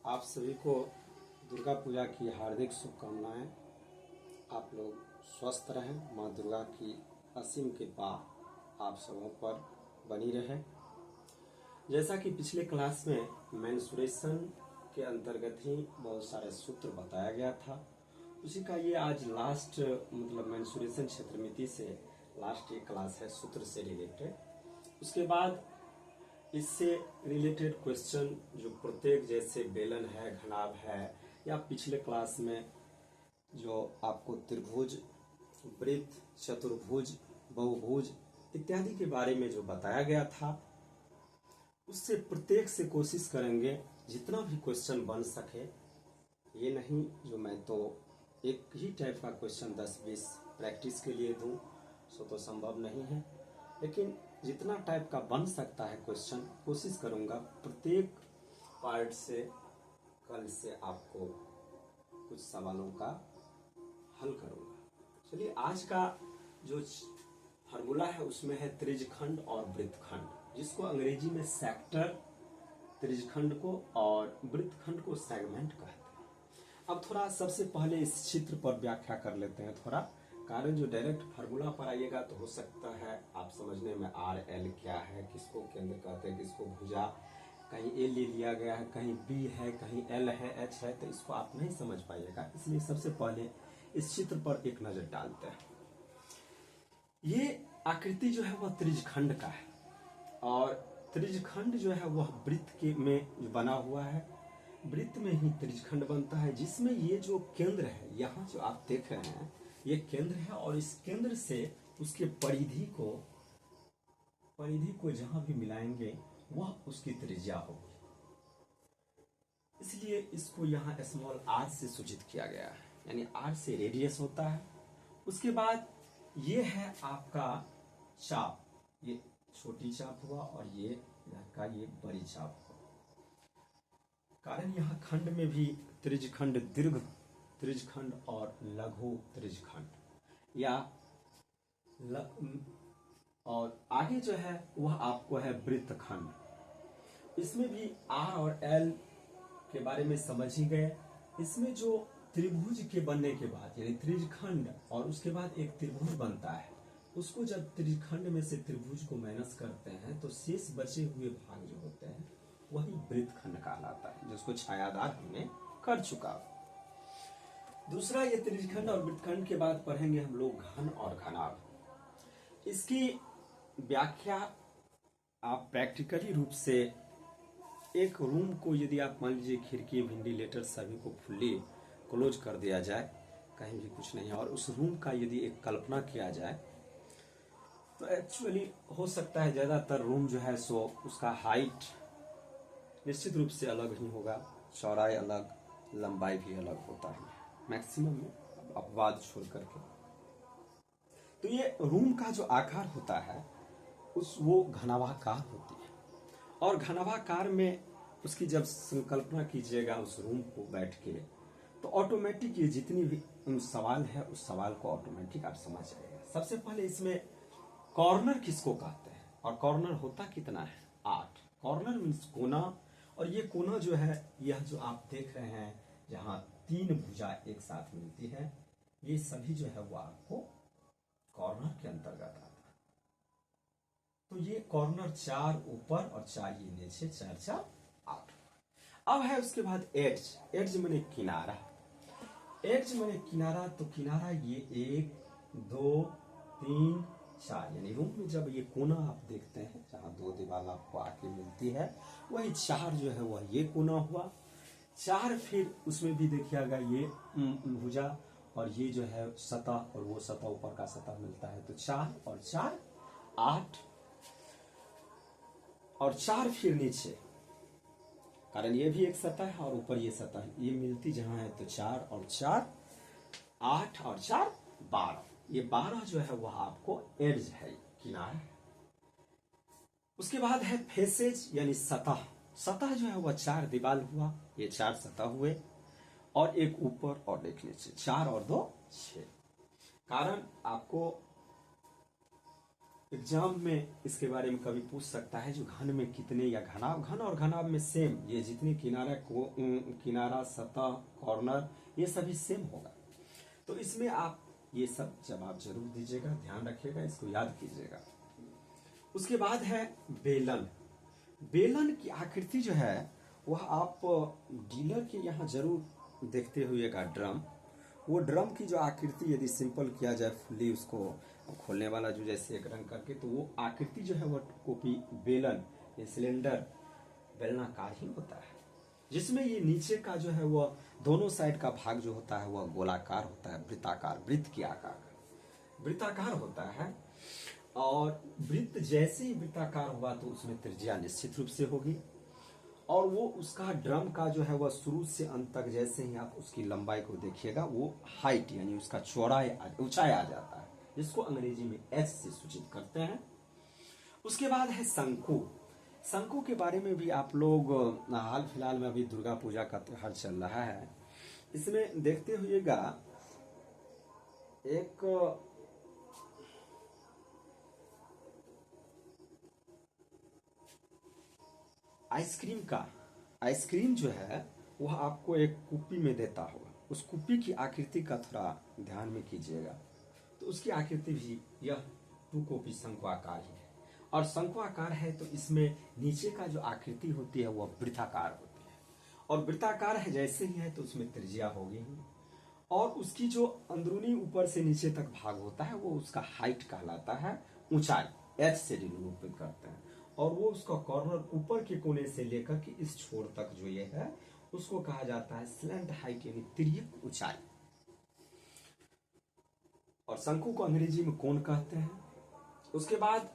आप सभी को दुर्गा पूजा की हार्दिक शुभकामनाएं। आप लोग स्वस्थ रहें, माँ दुर्गा की असीम कृपा आप सबों पर बनी रहे। जैसा कि पिछले क्लास में मेंस्ट्रुएशन के अंतर्गत ही बहुत सारे सूत्र बताया गया था, उसी का ये आज लास्ट मतलब मेंस्ट्रुएशन क्षेत्रमिति से लास्ट एक क्लास है सूत्र से रिलेटेड। उसके बाद इससे रिलेटेड क्वेश्चन जो प्रत्येक जैसे बेलन है, घनाभ है, या पिछले क्लास में जो आपको त्रिभुज, वृत्त, चतुर्भुज, बहुभुज इत्यादि के बारे में जो बताया गया था, उससे प्रत्येक से कोशिश करेंगे जितना भी क्वेश्चन बन सके। ये नहीं जो मैं तो एक ही टाइप का क्वेश्चन 10-20 प्रैक्टिस के लिए दूं, सो तो संभव नहीं है, लेकिन जितना टाइप का बन सकता है क्वेश्चन कोशिश करूंगा प्रत्येक पार्ट से कल से आपको कुछ सवालों का हल करूंगा। चलिए, आज का जो फार्मूला है उसमें है त्रिज्यखंड और वृत्तखंड, जिसको अंग्रेजी में सेक्टर, त्रिज्यखंड को और वृत्तखंड को सेगमेंट कहते हैं। अब थोड़ा सबसे पहले इस चित्र पर व्याख्या कर लेते हैं थोड़ा, कारण जो डायरेक्ट फार्मूला पर आइएगा तो हो सकता है आप समझने में आर एल क्या है, किसको केंद्र कहते हैं, किसको भुजा, कहीं ए ले लिया गया है, कहीं बी है, कहीं एल है, एच है, तो इसको आप नहीं समझ पाइएगा। इसलिए सबसे पहले इस चित्र पर एक नजर डालते हैं। ये आकृति जो है वह त्रिज्यखंड का है, और त्रिज्यखंड जो है वह वृत्त के में बना हुआ है। वृत्त में ही त्रिज्यखंड बनता है, जिसमें ये जो केंद्र है, यहाँ जो आप देख रहे हैं ये केंद्र है, और इस केंद्र से उसके परिधि को जहां भी मिलाएंगे वह उसकी त्रिज्या होगी। इसलिए इसको यहाँ स्मॉल आर से सूचित किया गया है, यानी आर से रेडियस होता है। उसके बाद ये है आपका चाप, ये छोटी चाप हुआ और ये का ये बड़ी चाप हुआ। कारण यहाँ खंड में भी त्रिज्यखंड, दीर्घ त्रिज्यखंड और लघु त्रिज्यखंड या और आगे जो है वह आपको है वृत्तखंड। इसमें भी आर और एल के बारे में समझ ही गए। इसमें जो त्रिभुज के बनने के बाद यानी त्रिज्यखंड और उसके बाद एक त्रिभुज बनता है, उसको जब त्रिज्यखंड में से त्रिभुज को माइनस करते हैं तो शेष बचे हुए भाग जो होते हैं वही वृत्तखंड कहलाता है, जिसको छायादार हमने कर चुका। दूसरा, ये त्रिज्यखंड और वृत्तखंड के बाद पढ़ेंगे हम लोग घन और घनाभ। इसकी व्याख्या आप प्रैक्टिकली रूप से एक रूम को यदि आप मान लीजिए खिड़की, वेंटिलेटर सभी को फुल्ली क्लोज कर दिया जाए, कहीं भी कुछ नहीं है, और उस रूम का यदि एक कल्पना किया जाए तो एक्चुअली हो सकता है ज्यादातर रूम जो है सो उसका हाइट निश्चित रूप से अलग ही होगा, चौड़ाई अलग, लंबाई भी अलग होता है मैक्सिमम में, अपवाद छोड़ करके। तो ये रूम का जो आकार होता है वो घनाभाकार होती है, और घनाभाकार में उसकी जब संकल्पना कीजिएगा उस रूम को बैठ के, तो ऑटोमेटिक ये जितनी भी सवाल है उस सवाल को ऑटोमेटिक आप समझ जाएगा। सबसे पहले इसमें कॉर्नर किसको कहते हैं, और कॉर्नर होता कितना है? 8। कॉर्नर मीन्स कोना, और ये कोना जो है, यह जो आप देख रहे हैं जहां 3 भुजा एक साथ मिलती है, ये सभी जो है वो आपको कॉर्नर के अंतर्गत आता है। तो ये कॉर्नर 4 ऊपर और 4 ये नीचे, 4 4 8। अब है उसके बाद एड्ज। एड्ज माने किनारा। एड्ज माने किनारा, तो किनारा ये 1 2 3 4, यानी रूम में जब ये कोना आप देखते हैं जहां 2 दीवार आपको आके मिलती है, वही 4 जो है वह ये कोना हुआ। 4 फिर उसमें भी देखिएगा ये भुजा, और ये जो है सतह, और वो सतह ऊपर का सतह मिलता है, तो 4 और 4 8, और 4 फिर नीचे, कारण ये भी एक सतह है और ऊपर ये सतह, ये मिलती जहां है, तो 4 और 4 8 और 4 12। ये 12 जो है वह आपको एड्ज है, किनारा। उसके बाद है फेसेज यानी सतह। सतह जो है वह 4 दीवार हुआ, ये 4 सतह हुए, और एक ऊपर और एक नीचे, 4 और 2 6। कारण आपको एग्जाम में इसके बारे में कभी पूछ सकता है, जो घन में कितने या घनाभ, घन और घनाभ में सेम, ये जितने किनारा को किनारा, सतह, कॉर्नर, ये सभी सेम होगा। तो इसमें आप ये सब जवाब जरूर दीजिएगा, ध्यान रखिएगा, इसको याद कीजिएगा। उसके बाद है बेलन। बेलन की आकृति जो है वह आप डीलर के यहाँ जरूर देखते हुएगा। ड्रम, वो ड्रम की जो आकृति यदि सिंपल किया जाए फुल्ली, उसको खोलने वाला जो जैसे एक रंग करके, तो वो आकृति जो है वो कॉपी बेलन, ये सिलेंडर बेलनाकार ही होता है, जिसमें ये नीचे का जो है वह दोनों साइड का भाग जो होता है वह गोलाकार होता है, वृत्ताकार, वृत्त की आकार, वृत्ताकार होता है। और वृत्त जैसे ही वृत्ताकार हुआ तो उसमें त्रिज्या निश्चित रूप से होगी, और वो उसका ड्रम का जो है वह शुरू से अंत तक जैसे ही आप उसकी लंबाई को देखिएगा वो हाइट यानी उसका चौड़ाई, ऊंचाई आ जाता है, जिसको अंग्रेजी में एच से सूचित करते हैं। उसके बाद है शंकु। शंकु के बारे में भी आप लोग हाल फिलहाल में अभी दुर्गा पूजा का त्योहार चल रहा है, इसमें देखते हुएगा एक आइसक्रीम जो है वह आपको एक कुप्पी में देता होगा, उस कुप्पी की आकृति का थोड़ा ध्यान में कीजिएगा। तो उसकी आकृति भी यह टू कॉपी शंकु आकार ही है, और शंकु आकार है तो इसमें नीचे का जो आकृति होती है वह वृत्ताकार होती है, और वृत्ताकार है जैसे ही है तो उसमें त्रिज्या होगी ही, और उसकी जो अंदरूनी ऊपर से नीचे तक भाग होता है वो उसका हाइट कहलाता है, ऊंचाई एच से निरूपित करते हैं, और वो उसका कॉर्नर ऊपर के कोने से लेकर के इस छोर तक जो ये है उसको कहा जाता है स्लैंट हाइट यानी तिर्यक ऊंचाई। और शंकु को अंग्रेजी में कोन कहते हैं। उसके बाद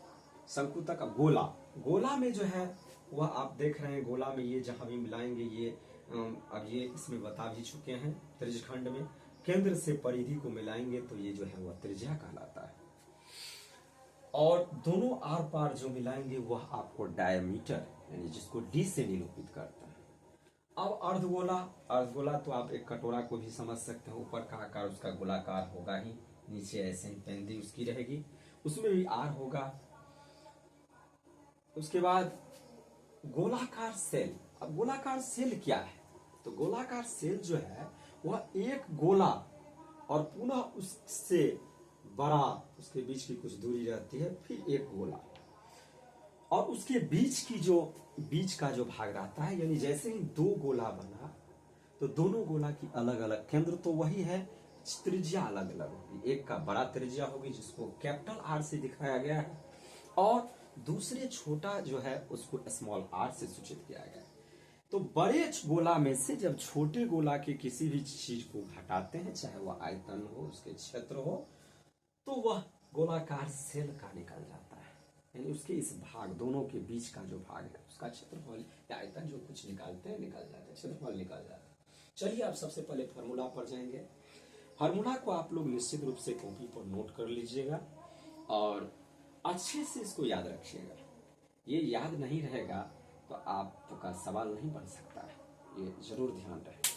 शंकु तक गोला। गोला में जो है वह आप देख रहे हैं, गोला में ये जहां भी मिलाएंगे ये अब ये इसमें बता भी चुके हैं, त्रिज्यखंड में केंद्र से परिधि को मिलाएंगे तो ये जो है वह त्रिज्या कहलाता है, और दोनों आर पार जो मिलाएंगे वह आपको डायमीटर यानी जिसको डी से निरूपित करता है। अब अर्धगोला। अर्धगोला तो आप एक कटोरा को भी समझ सकते हैं, ऊपर का आकार उसका गोलाकार होगा ही, नीचे ऐसे ही पेंदी उसकी रहेगी, उसमें भी आर होगा। उसके बाद गोलाकार सेल। अब गोलाकार सेल क्या है? तो गोलाकार सेल जो है वह एक गोला और पुनः उससे बड़ा, उसके बीच की कुछ दूरी रहती है, फिर एक गोला, और उसके बीच का जो भाग रहता है, यानी जैसे ही दो गोला बना तो दोनों गोला की अलग अलग केंद्र तो वही है, त्रिज्या अलग अलग होगी। एक का बड़ा त्रिज्या होगी जिसको कैपिटल आर से दिखाया गया है, और दूसरे छोटा जो है उसको स्मॉल आर से सूचित किया गया है। तो बड़े गोला में से जब छोटे गोला के किसी भी चीज को घटाते हैं, चाहे वह आयतन हो, उसके क्षेत्र हो, तो वह गोलाकार सेल का निकल जाता है, यानी उसके इस भाग दोनों के बीच का जो भाग है उसका क्षेत्रफल या आयतन जो कुछ निकालते हैं निकल जाता है, क्षेत्रफल निकल जाता है। चलिए आप सबसे पहले फार्मूला पर जाएंगे। फार्मूला को आप लोग निश्चित रूप से कॉपी पर नोट कर लीजिएगा और अच्छे से इसको याद रखिएगा। ये याद नहीं रहेगा तो आपका सवाल नहीं बन सकता है, ये जरूर ध्यान रहे।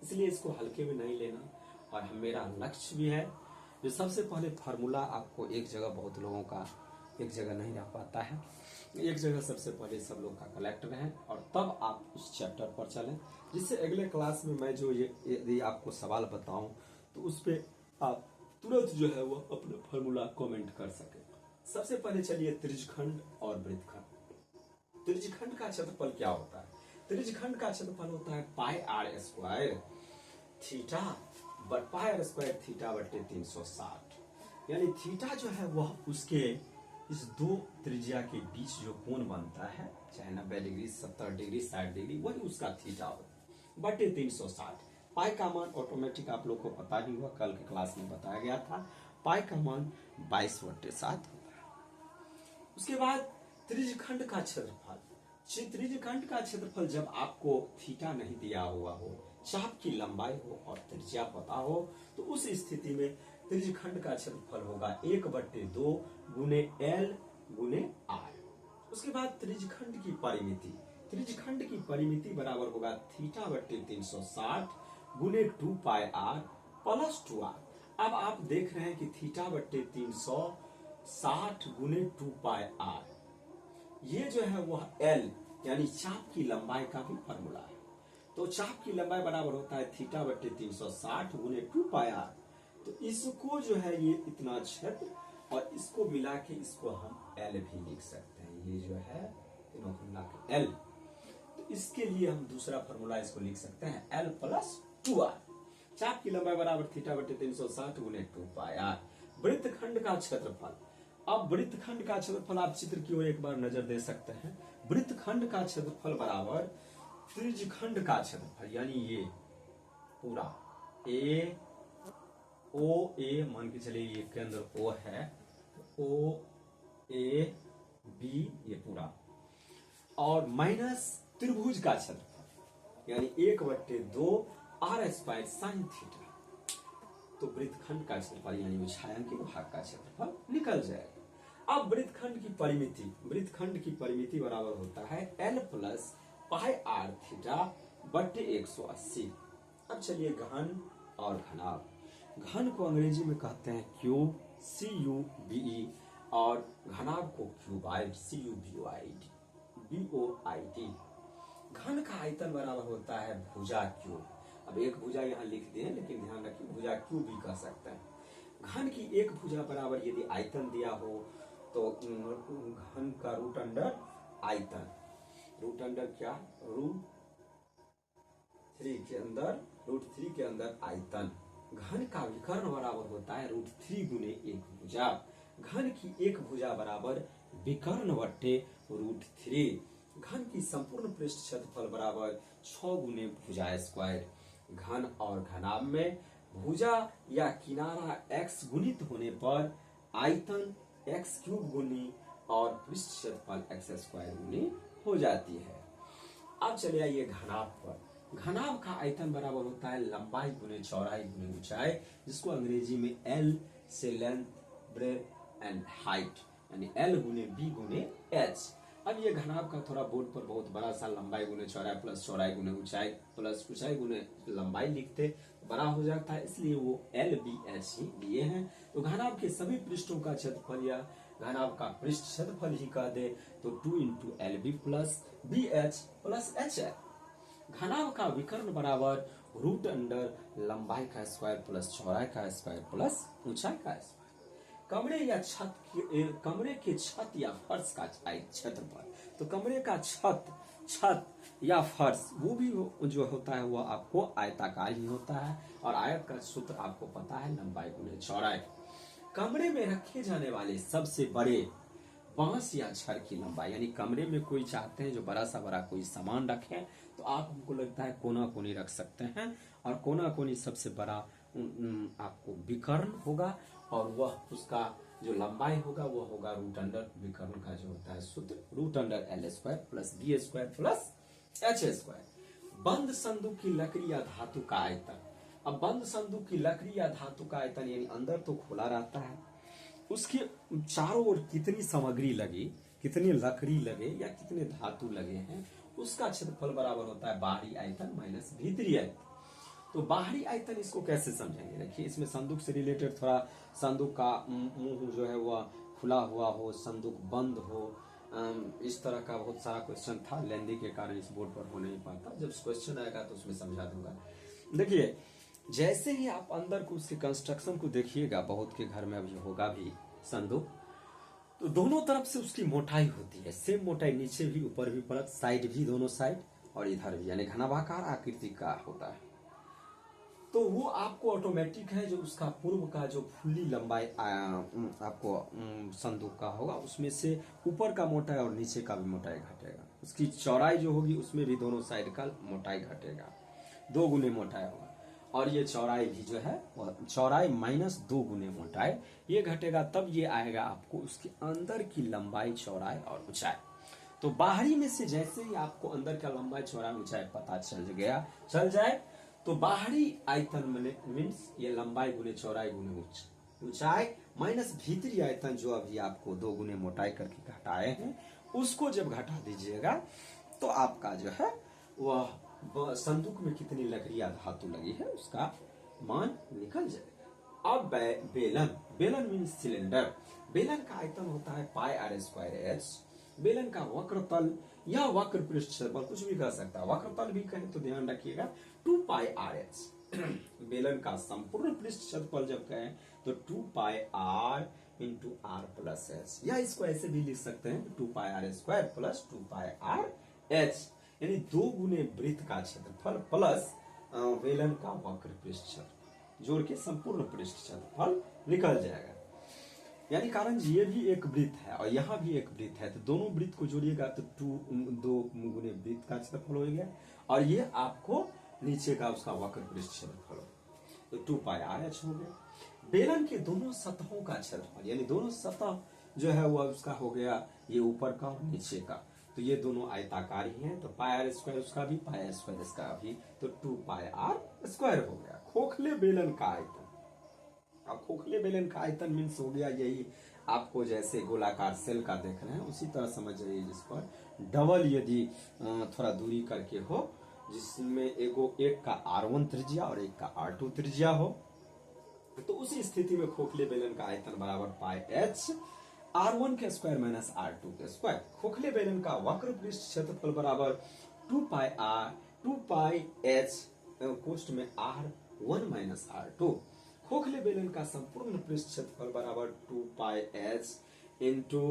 इसलिए इसको हल्के में नहीं लेना, और मेरा लक्ष्य भी है जो सबसे पहले फार्मूला आपको एक जगह, बहुत लोगों का एक जगह नहीं रह पाता है, एक जगह सबसे पहले सब लोग का कलेक्ट रहें और तब आप उस चैप्टर पर चलें, जिससे अगले क्लास में मैं जो ये यदि आपको सवाल बताऊं तो उस पर आप तुरंत जो है वो अपना फार्मूला कमेंट कर सके। सबसे पहले चलिए त्रिज्यखंड और वृत्तखंड। त्रिज्यखंड का क्षेत्रफल क्या होता है? त्रिज्यखंड का क्षेत्रफल होता है pi r square theta pi r square theta बटे 360, यानी थीटा जो है वह उसके इस दो त्रिज्या के बीच जो कोण बनता है, चाहे 90 डिग्री, 70 डिग्री, 60 डिग्री, वही उसका थीटा होता बटे 360। पाई का मान ऑटोमेटिक आप लोग को पता ही हुआ, कल के क्लास में बताया गया था, पाई का मान 22/7 होता है। उसके बाद त्रिज्यखंड का क्षेत्रफल। त्रिज्यखंड का क्षेत्रफल जब आपको थीटा नहीं दिया हुआ हो, चाप की लंबाई हो और त्रिज्या पता हो, तो उस स्थिति में त्रिज्यखंड का क्षेत्रफल होगा 1/2 गुने L गुने R। उसके बाद त्रिज्यखंड की परिमिति। त्रिज्यखंड की परिमिति बराबर होगा थीटा बटे 360 गुने 2 पाई R प्लस 2R। अब आप देख रहे हैं कि थीटा बटे 360 60 गुने 2 पाई आर। ये जो है वह एल यानी चाप की लंबाई का भी फॉर्मूला है। तो चाप की लंबाई बराबर होता है थीटा बटे 360 गुने 2 पाई आर। तो इसको जो है ये इतना क्षेत्र और इसको मिला के इसको हम एल भी लिख सकते हैं। ये जो है तीनों को मिला के एल। तो इसके लिए हम दूसरा फॉर्मूला इसको लिख सकते हैं एल प्लस 2 आर। चाप की लंबाई बराबर थीटा बटे 360 गुने 2 पाई आर। वृत्तखंड का क्षेत्रफल। अब वृत्तखंड का क्षेत्रफल आप चित्र की ओर एक बार नजर दे सकते हैं। वृत्तखंड का क्षेत्रफल बराबर त्रिज्यखंड का क्षेत्रफल, यानी ये पूरा ए ओ ए मान के चलिए ये के अंदर ओ है, ओ ए बी ये पूरा, और माइनस त्रिभुज का क्षेत्रफल यानी 1/2 आर स्क्वायर साइन थीटा। तो वृत्तखंड का क्षेत्रफल यानी छायांकित भाग का क्षेत्रफल निकल जाएगा। अब वृत्तखंड की परिमिति, वृत्तखंड की परिमिति बराबर होता है L plus pi R theta बटे 180। अब चलिए घन और घनाभ। घन को अंग्रेजी में कहते हैं क्यूब, CUBE, और घनाभ को क्यूबाइड, CUBOID। घन का आयतन बराबर होता है भुजा क्यूब। अब एक भुजा यहाँ लिख दें, लेकिन ध्यान रखिए भुजा क्यूब भी कह सकते हैं। घन की एक भुजा बराबर यदि आयतन दिया हो तो घन का रूट अंडर आयतन, रूट अंडर क्या, √3 के अंदर आयतन। घन का विकर्ण बराबर होता है √3 गुने एक भुजा। घन की एक भुजा बराबर विकर्ण बट्टे √3। घन की संपूर्ण पृष्ठ क्षेत्रफल बराबर 6 गुने भुजा स्क्वायर। घन और घनाभ में भुजा या किनारा x गुणित होने पर आयतन x³ गुनी और पृष्ठ क्षेत्रफल x² गुनी हो जाती है। अब चले आइए घनाभ पर। घनाभ का आयतन बराबर होता है लंबाई गुने चौड़ाई गुने ऊंचाई, जिसको अंग्रेजी में L से लेंथ, ब्रेथ एंड हाइट, यानी L गुने B गुने H। अब ये घनाभ का थोड़ा बोर्ड पर बहुत बड़ा सा लंबाई गुने चौड़ाई प्लस चौड़ाई गुने ऊंचाई प्लस ऊंचाई गुने लंबाई लिखते बड़ा हो जाता है, इसलिए वो LBH ही लिए हैं। तो घनाभ के सभी पृष्ठों का क्षेत्रफल या घनाभ का पृष्ठ क्षेत्रफल ही कह दे तो 2 × LB plus BH plus HL। घनाभ का विकर्ण बराबर रूट अंडर लंबाई का स्क्वायर प्लस चौड़ाई का स्क्वायर प्लस ऊंचाई का स्क्वायर। कमरे के छत या फर्श का क्षेत्रफल। तो कमरे का छत या फर्श वो भी जो होता है वह आपको आयताकार ही होता है, और आयत का सूत्र आपको पता है लंबाई गुने चौड़ाई। कमरे में रखे जाने वाले सबसे बड़े बांस या छड़ की लंबाई, यानी कमरे में कोई चाहते हैं जो बड़ा सा बड़ा कोई सामान रखें तो आप हमको लगता है कोना कोनी रख सकते हैं, और कोना कोनी सबसे बड़ा आपको विकर्ण होगा, और वह उसका जो लंबाई होगा वह होगा रूट अंडर विकर्ण का जो होता है सूत्र root under L² plus B² plus H²। बंद संदूक की लकड़ी या धातु का आयतन। अब बंद संदूक की लकड़ी या धातु का आयतन यानी अंदर तो खुला रहता है, उसके चारों ओर कितनी सामग्री लगी, कितनी लकड़ी लगे या कितने धातु लगे हैं, उसका क्षेत्रफल बराबर होता है बाहरी आयतन माइनस भीतरी आयतन। तो बाहरी आयतन इसको कैसे समझेंगे, देखिए इसमें संदूक से रिलेटेड थोड़ा, संदूक का मुंह जो है वह खुला हुआ हो, संदूक बंद हो, इस तरह का बहुत सारा क्वेश्चन था, लेंदी के कारण इस बोर्ड पर हो नहीं पाता। जब क्वेश्चन आएगा तो उसमें समझा दूंगा। देखिए जैसे ही आप अंदर को उसके कंस्ट्रक्शन को देखिएगा, बहुत के घर में अभी होगा भी संदूक, तो दोनों तरफ से उसकी मोटाई होती है, सेम मोटाई, नीचे भी ऊपर भी परत, साइड भी, दोनों साइड, और इधर भी, यानी घनाभाकार आकृति का होता है। तो वो आपको ऑटोमेटिक है जो उसका पूर्व का जो फुल्ली लंबाई आपको संदूक का होगा, उसमें से ऊपर का मोटाई और नीचे का भी मोटाई घटेगा। उसकी चौड़ाई जो होगी उसमें भी दोनों साइड का मोटाई घटेगा, 2 गुने मोटाई होगा। और ये चौड़ाई भी जो है चौड़ाई माइनस 2 गुने मोटाई ये घटेगा, तब ये आएगा आपको उसके अंदर की लंबाई, चौड़ाई और ऊंचाई। तो बाहरी में से जैसे ही आपको अंदर का लंबाई, चौड़ाई, ऊंचाई पता चल जाए तो बाहरी आयतन मीन्स ये लंबाई गुने चौड़ाई गुने ऊंचाई माइनस भीतरी आयतन जो अभी आपको 2 गुने मोटाई करके घटाए हैं, उसको जब घटा दीजिएगा तो आपका जो है वह संदूक में कितनी लकड़ी या धातु लगी है उसका मान निकल जाएगा। अब बेलन, बेलन मीन्स सिलेंडर, बेलन का आयतन होता है पाई आर स्क्वायर एच। बेलन का वक्र तल या वक्र पृष्ठ क्षेत्रफल कुछ भी कह सकता है, वक्र तल भी कहें तो ध्यान रखिएगा 2 पाई आर एच। बेलन का संपूर्ण पृष्ठ क्षेत्रफल जब कहें तो 2 pi r into r plus h, या इसको ऐसे भी लिख सकते हैं 2 pi r square plus 2 pi r h, यानी 2 गुने वृत्त का क्षेत्रफल प्लस बेलन का वक्र पृष्ठ क्षेत्रफल जोड़ के संपूर्ण पृष्ठ क्षेत्रफल निकल जाएगा। यानी कारण ये भी एक वृत्त है और यहाँ भी एक वृत्त है, तो दोनों वृत्त को जोड़िएगा तो 2 गुने वृत्त का क्षेत्रफल हो गया, और ये आपको नीचे का उसका वक्र पृष्ठ क्षेत्रफल हो, तो 2 पाई आर एच हो गया। बेलन के दोनों सतहों का क्षेत्रफल, यानी दोनों सतह जो है वह उसका हो गया, ये ऊपर का और नीचे का, तो ये दोनों आयताकार ही हैं, तो पाई आर स्क्वायर उसका भी, पाई आर स्क्वायर इसका भी, तो 2 पाई आर स्क्वायर हो गया। खोखले बेलन का आयतन, अब खोखले बेलन का आयतन मीन्स हो गया यही आपको जैसे गोलाकार सेल का देख रहे हैं उसी तरह समझ जाइए, जिस पर डबल यदि थोड़ा दूरी करके हो, जिसमें एक का R1 त्रिज्या और एक का R2 त्रिज्या हो, तो उसी स्थिति में खोखले बेलन का आयतन बराबर पाई एच R1 के स्क्वायर माइनस R2 के स्क्वायर। खोखले बेलन का वक्र पृष्ठ क्षेत्रफल बराबर 2 पाई एच कोष्ठ में R1 माइनस R2। खोखले बेलन का संपूर्ण पृष्ठ क्षेत्रफल बराबर 2 pi h into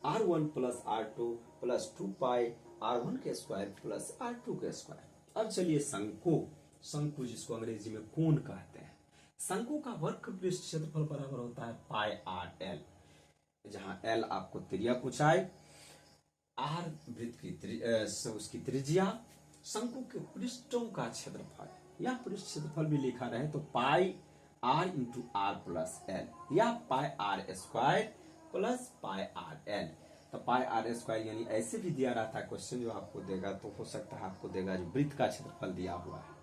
R1 plus R2 plus 2 pi R1 के स्क्वायर प्लस R2 के स्क्वायर। अब चलिए शंकु, शंकु जिसको अंग्रेजी में कोण कहते हैं, शंकु का वक्र पृष्ठ क्षेत्रफल बराबर होता है पाई आर एल, जहां एल आपको त्रिज्या पूछाए, आर वृत्त की उसकी त्रिज्या, शंकु के पृष्ठों का क्षेत्रफल या पृष्ठ क्षेत्रफल भी लिखा रहे तो pi r into r plus l या pi r square plus pi r l. तो पाई आर स्क्वायर यानी ऐसे भी दिया रहता है क्वेश्चन जो आपको देगा, तो हो सकता है आपको देगा जो वृत्त का क्षेत्रफल दिया हुआ है,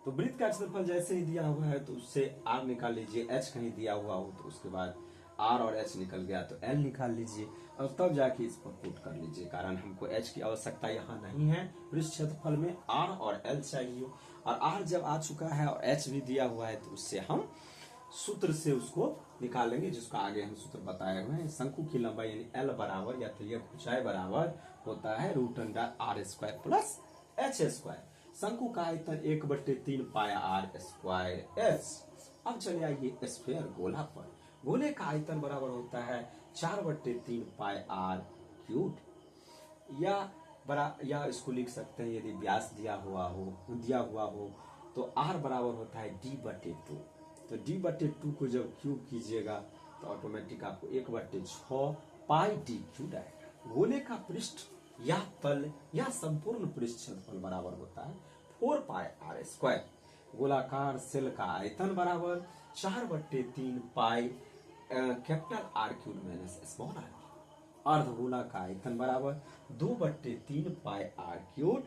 तो वृत्त का क्षेत्रफल जैसे ही दिया हुआ है तो उससे आर निकाल लीजिए, एच कहीं दिया हुआ हो तो उसके बाद आर और एच निकल गया तो एल निकाल लीजिए और तब जाके इसको पुट कर लीजिए, कारण हमको एच की आवश्यकता यहाँ नहीं है, पृष्ठ क्षेत्रफल में आर और एल चाहिए, और आर जब आ चुका है और एच भी दिया हुआ है तो उससे हम सूत्र से उसको निकालेंगे, जिसका आगे हम सूत्र बताए हुए हैं। शंकु की लंबाई यानी एल बराबर या त्रिज्या ऊंचाई बराबर होता है √r square plus H square. शंकु का आयतन 1/3 पाई आर स्क्वायर एच। अब चले आइए स्फीयर गोला पर, गोले का आयतन बराबर होता है 4/3 पाई आर क्यूब, या इसको लिख सकते हैं यदि व्यास दिया हुआ हो तो आर बराबर होता है d/2, तो d/2 को जब क्यूब कीजिएगा तो ऑटोमेटिक आपको 1/6 पाई d क्यूब आएगा। गोले का पृष्ठ या तल या संपूर्ण पृष्ठ क्षेत्रफल बराबर होता है 4 पाई आर स्क्वायर। गोलाकार सेल का आयतन बराबर 4/3 pi capital R cube minus small r. अर्धगोला का आयतन बराबर 2/3 पाई आर क्यूब।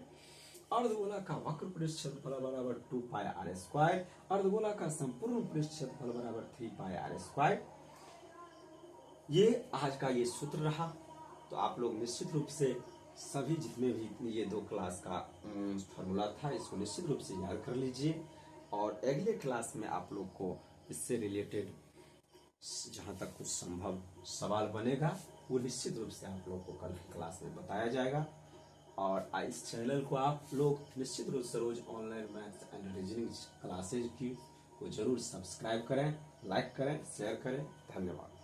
अर्धगोला का वक्र पृष्ठ क्षेत्रफल बराबर 2 पाई आर स्क्वायर। अर्धगोला का संपूर्ण पृष्ठ क्षेत्रफल बराबर 3 पाई आर स्क्वायर। ये आज का ये सूत्र रहा, तो आप लोग निश्चित रूप से सभी जितने भी ये 2 क्लास का फॉर्मूला था इसको निश्चित रूप से याद कर लीजिए, और अगले क्लास में आप लोग को इससे रिलेटेड जहां तक कुछ संभव सवाल बनेगा वो निश्चित रूप से आप लोग को कल की क्लास में बताया जाएगा। और इस चैनल को आप लोग निश्चित रूप से रोज online maths and reasoning classes की को जरूर सब्सक्राइब करें, लाइक करें, शेयर करें। धन्यवाद।